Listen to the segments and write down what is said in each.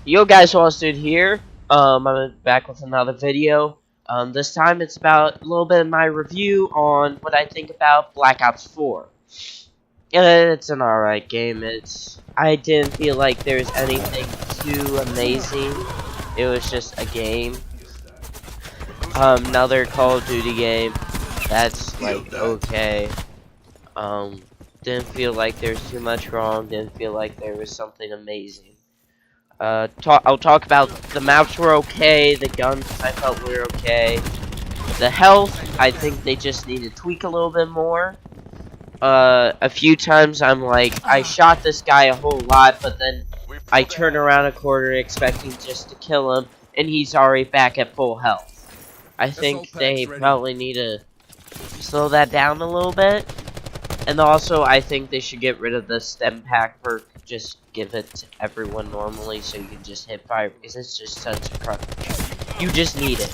Yo guys, Dude here. I'm back with another video. This time it's about a little bit of my review on what I think about Black Ops 4. It's an alright game. I didn't feel like there's anything too amazing. It was just a game. Another Call of Duty game. That's like okay. Didn't feel like there's too much wrong. Didn't feel like there was something amazing. I'll talk about the maps were okay, the guns I felt were okay. The health, I think they just need to tweak a little bit more. A few times I'm like, I shot this guy a whole lot, but then I turn around a corner expecting just to kill him, and he's already back at full health. I think they probably need to slow that down a little bit. And also, I think they should get rid of the stem pack perk. Just give it to everyone normally, so you can just hit fire, because it's just such a crunch. You just need it.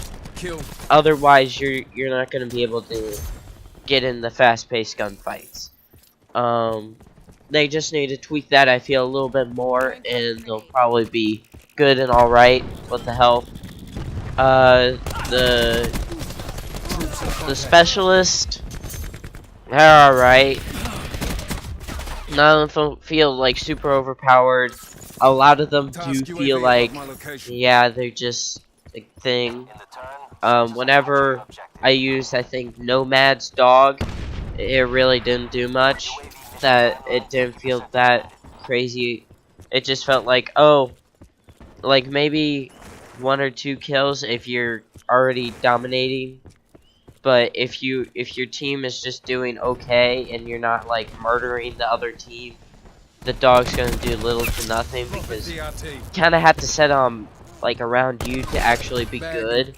Otherwise, you're not gonna be able to get in the fast-paced gunfights. They just need to tweak that. I feel a little bit more, and they'll probably be good and all right with the health. The specialist. They're alright. None of them feel like super overpowered. A lot of them do feel like, yeah, they're just a thing. Whenever I used, I think, Nomad's dog, it really didn't do much. That it didn't feel that crazy. It just felt like, oh, like maybe 1 or 2 kills if you're already dominating. But if your team is just doing okay and you're not like murdering the other team, the dog's gonna do little to nothing, because you kind of have to set like around you to actually be good,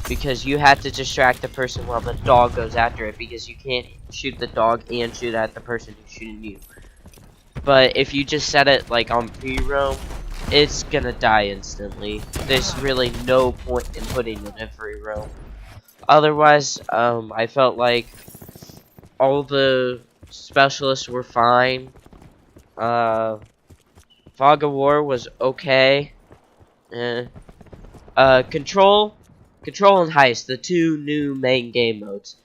because you have to distract the person while the dog goes after it, because you can't shoot the dog and shoot at the person who's shooting you. But if you just set it like on free roam, it's gonna die instantly. There's really no point in putting it in free roam. Otherwise, I felt like all the specialists were fine. Fog of War was okay. Control and Heist, the 2 new main game modes.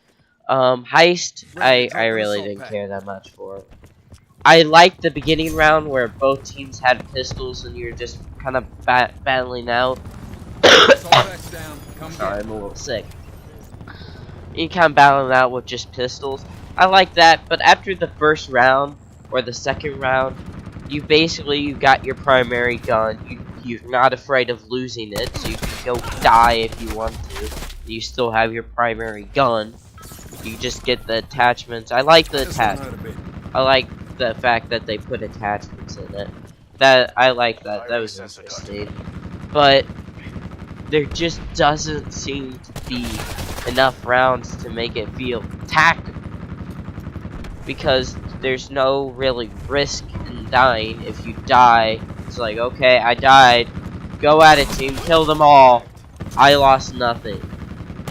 Heist, I really didn't care that much for. I liked the beginning round where both teams had pistols and you're just kind of battling out. Sorry, I'm a little sick. You kind of battling out with just pistols. I like that, but after the first round or the second round, you got your primary gun. You're not afraid of losing it, so you can go die if you want to. You still have your primary gun. You just get the attachments. I like the attachments. I like the fact that they put attachments in it. I like that. That was interesting. But there just doesn't seem to be enough rounds to make it feel tactical, because there's no really risk in dying. If you die, it's like, okay, I died, go at it team, kill them all, I lost nothing.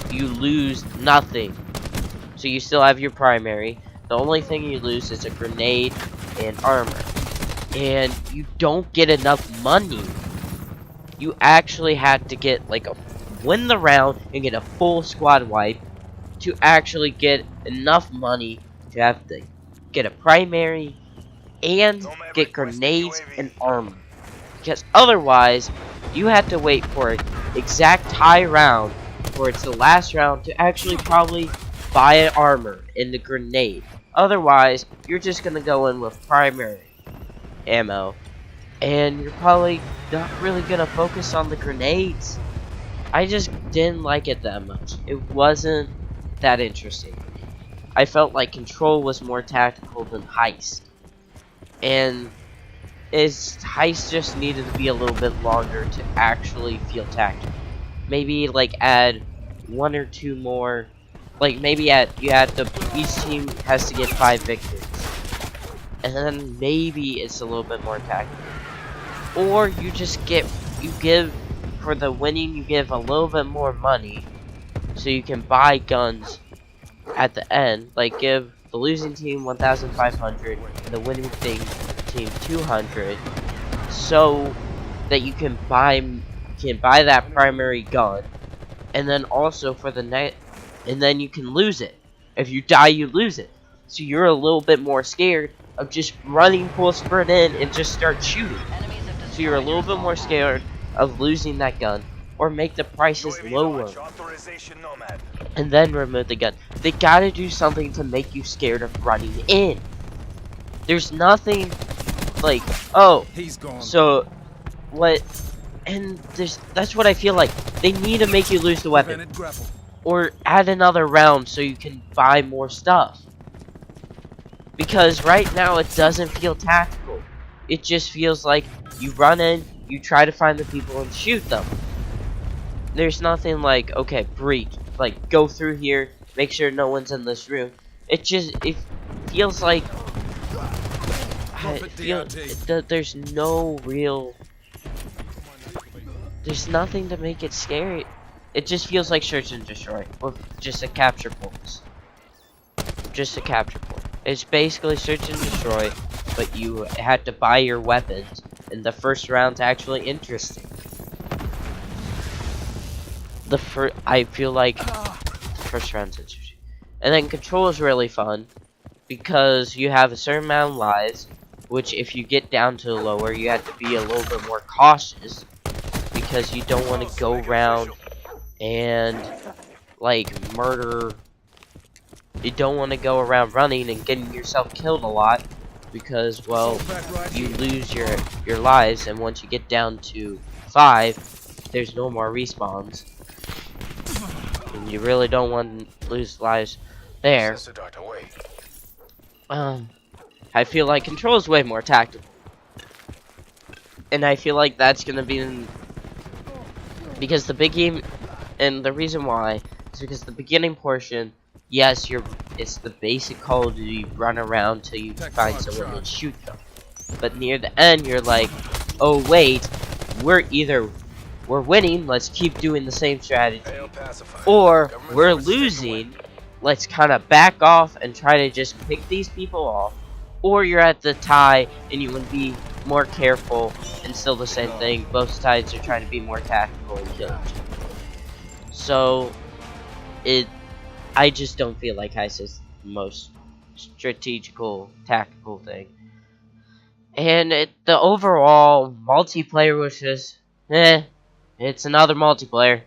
You lose nothing, so you still have your primary. The only thing you lose is a grenade and armor, and you don't get enough money. You actually had to get like win the round and get a full squad wipe to actually get enough money to have to get a primary and get grenades and armor. Because otherwise, you have to wait for an exact tie round, for it's the last round, to actually probably buy an armor and the grenade. Otherwise, you're just gonna go in with primary ammo, and you're probably not really gonna focus on the grenades. I just didn't like it that much. It wasn't that interesting. I felt like Control was more tactical than Heist. And Heist just needed to be a little bit longer to actually feel tactical. Maybe like add 1 or 2 more. Like maybe each team has to get 5 victories. And then maybe it's a little bit more tactical. Or you give for the winning, you give a little bit more money, so you can buy guns at the end. Like give the losing team 1,500 and the winning team 200. So that you can buy that primary gun, and then also for the net, and then you can lose it. If you die, you lose it. So you're a little bit more scared of just running full sprint in and just start shooting. So you're a little bit more scared of losing that gun, or make the prices lower and then remove the gun. They gotta do something to make you scared of running in. There's nothing like, oh, so what, and that's what I feel like. They need to make you lose the weapon, or add another round so you can buy more stuff. Because right now it doesn't feel tactical. It just feels like you run in, you try to find the people and shoot them. There's nothing like, okay, breach, like go through here, make sure no one's in this room. It feels like there's no real, there's nothing to make it scary. It just feels like search and destroy, or just a capture point. Just a capture point. It's basically search and destroy, but you had to buy your weapons, and the first round's actually interesting. I feel like the first round's interesting. And then control is really fun, because you have a certain amount of lives, which if you get down to lower, you have to be a little bit more cautious, because you don't want to go around and like murder. You don't want to go around running and getting yourself killed a lot, because well, you lose your lives, and once you get down to 5, there's no more respawns, and you really don't want to lose lives there. I feel like control is way more tactical, and I feel like that's gonna be because the big game, and the reason why is because the beginning portion, yes, it's the basic Call of Duty run around till you find someone and shoot them. But near the end, you're like, oh wait, we're winning, let's keep doing the same strategy, or we're losing, let's kind of back off and try to just pick these people off, or you're at the tie and you want to be more careful, and still the same thing, both sides are trying to be more tactical and kill each other. So I just don't feel like Heist is the most strategical, tactical thing. And the overall multiplayer was just, it's another multiplayer,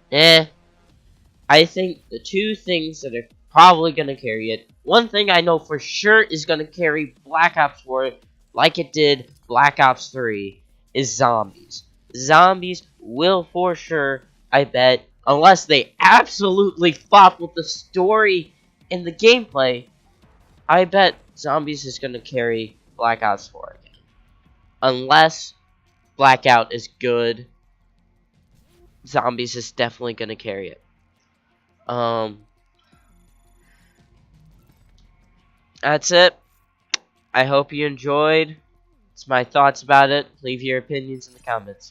I think the two things that are probably going to carry it, one thing I know for sure is going to carry Black Ops 4 like it did Black Ops 3, is zombies. Zombies will for sure, I bet, unless they absolutely flop with the story and the gameplay, I bet zombies is going to carry Black Ops 4 again. Unless Blackout is good, zombies is definitely going to carry it. That's it. I hope you enjoyed. It's my thoughts about it. Leave your opinions in the comments.